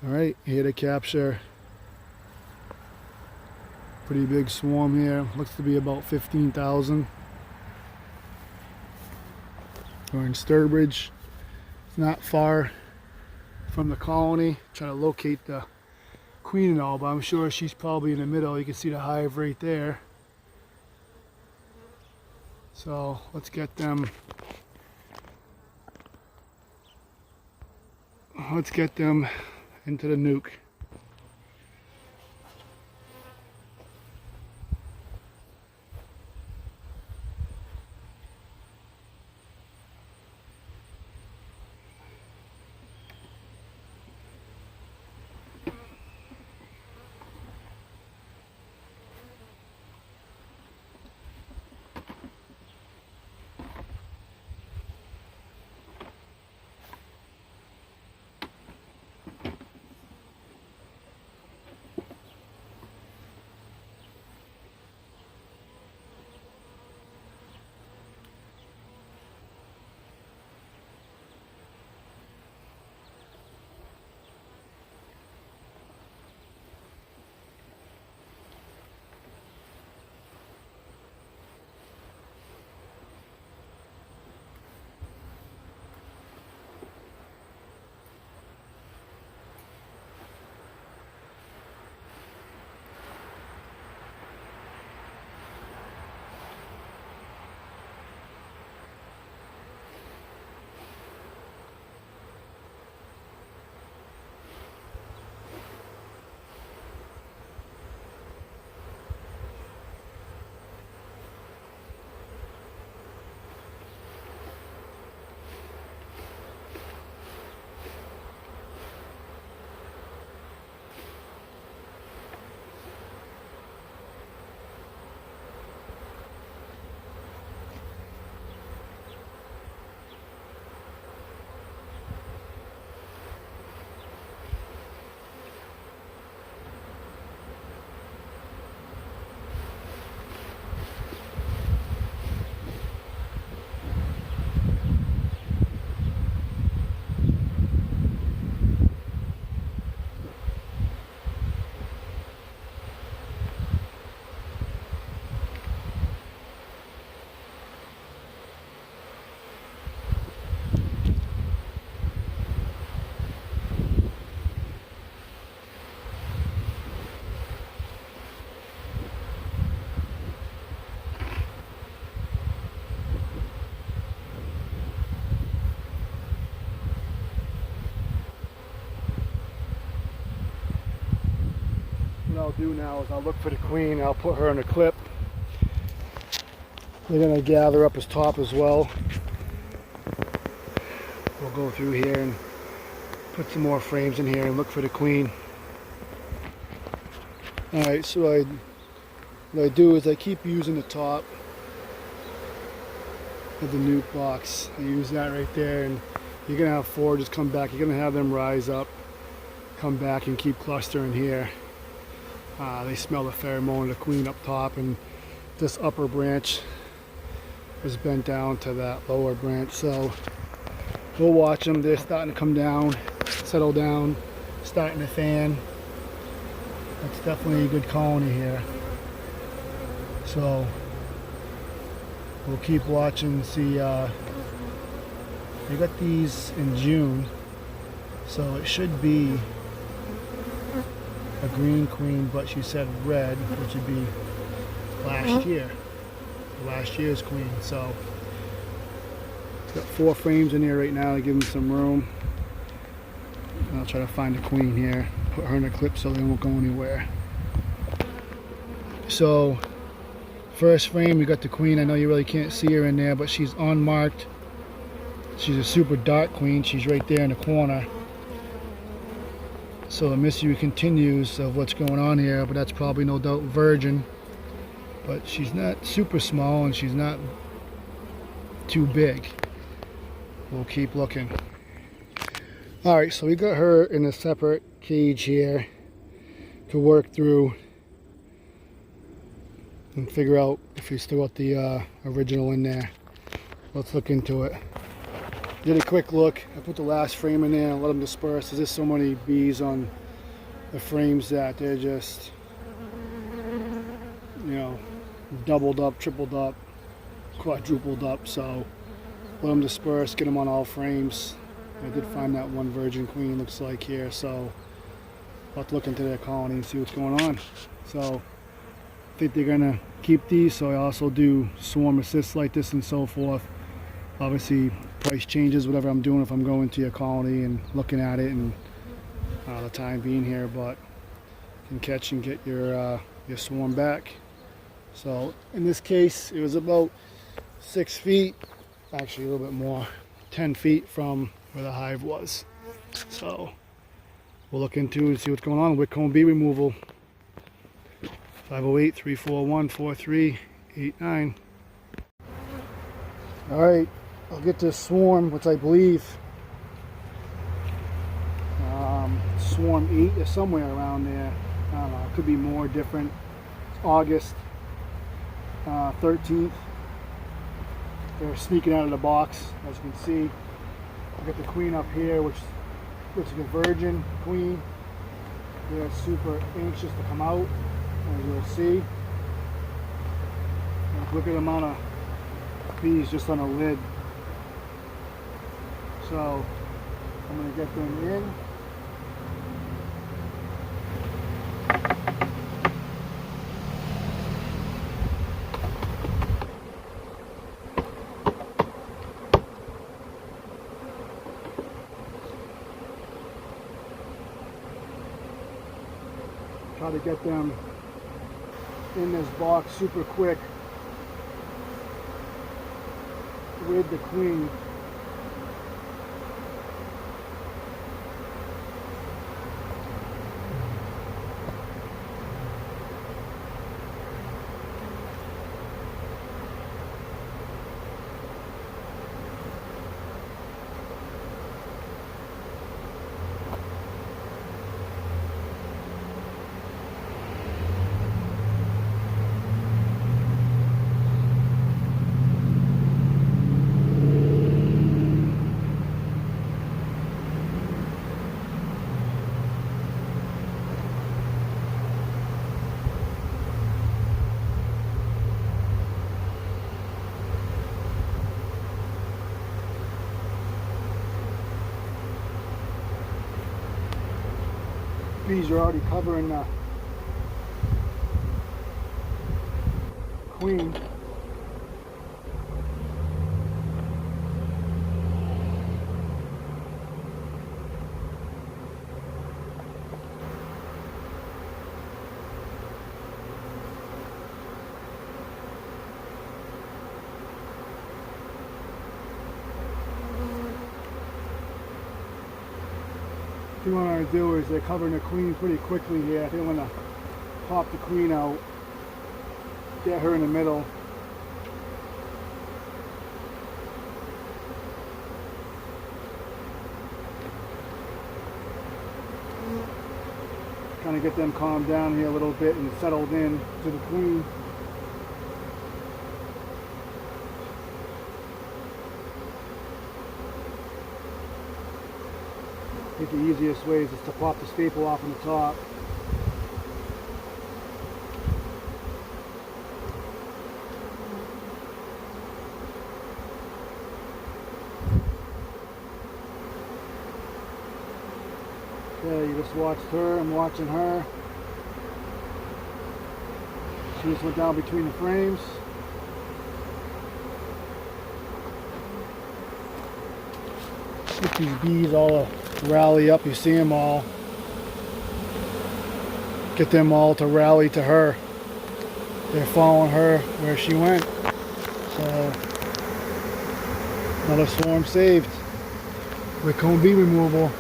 Alright, here to capture pretty big swarm here. Looks to be about 15,000. We're in Sturbridge. It's not far from the colony. Trying to locate the queen and all, but I'm sure she's probably in the middle. You can see the hive right there. So let's get them. Let's get them into the nuke. What I'll do now is I'll look for the queen. I'll put her in a clip. They're going to gather up his top as well. We'll go through here and put some more frames in here and look for the queen. Alright, so what I do is I keep using the top of the nuke box. I use that right there, and you're going to have four just come back. You're going to have them rise up, come back and keep clustering here. They smell the pheromone of the queen up top, and this upper branch is bent down to that lower branch. So we'll watch them. They're starting to come down, settle down, starting to fan. That's definitely a good colony here. So we'll keep watching and see. They got these in June, so it should be a green queen, but she said red, which would be last year's queen. So got 4 frames in here right now to give them some room. And I'll try to find a queen here, put her in a clip so they won't go anywhere. So first frame, we got the queen. I know you really can't see her in there, but she's unmarked. She's a super dark queen. She's right there in the corner. So the mystery continues of what's going on here, but that's probably no doubt virgin. But she's not super small and she's not too big. We'll keep looking. Alright, so we got her in a separate cage here to work through and figure out if we still got the original in there. Let's look into it. Did a quick look. I put the last frame in there and let them disperse. There's just so many bees on the frames that they're just, you know, doubled up, tripled up, quadrupled up. So let them disperse, get them on all frames. I did find that one virgin queen, looks like here, so I'll have to look into their colony and see what's going on. So I think they're gonna keep these, so I also do swarm assists like this and so forth. Obviously price changes whatever I'm doing if I'm going to your colony and looking at it and the time being here, but you can catch and get your swarm back. So in this case it was about 6 feet, actually a little bit more, 10 feet from where the hive was. So we'll look into and see what's going on with comb bee removal. 508-341-4389. All right, I'll get this swarm, which I believe swarm 8 is somewhere around there. I don't know, it could be more different. It's August 13th. They're sneaking out of the box, as you can see. I got the queen up here, which is a virgin queen. They're super anxious to come out, as you'll see. And look at the amount of bees just on a lid. So I'm going to get them in. Try to get them in this box super quick with the queen. Bees are already covering the queen. What I want to do is they're covering the queen pretty quickly here. They want to pop the queen out, get her in the middle. Kind of get them calmed down here a little bit and settled in to the queen. I think the easiest way is just to pop the staple off on the top. Okay, you just watched her, I'm watching her. She just went down between the frames. Get these bees all rally up, you see them all. Get them all to rally to her. They're following her where she went. So, another swarm saved with comb bee removal.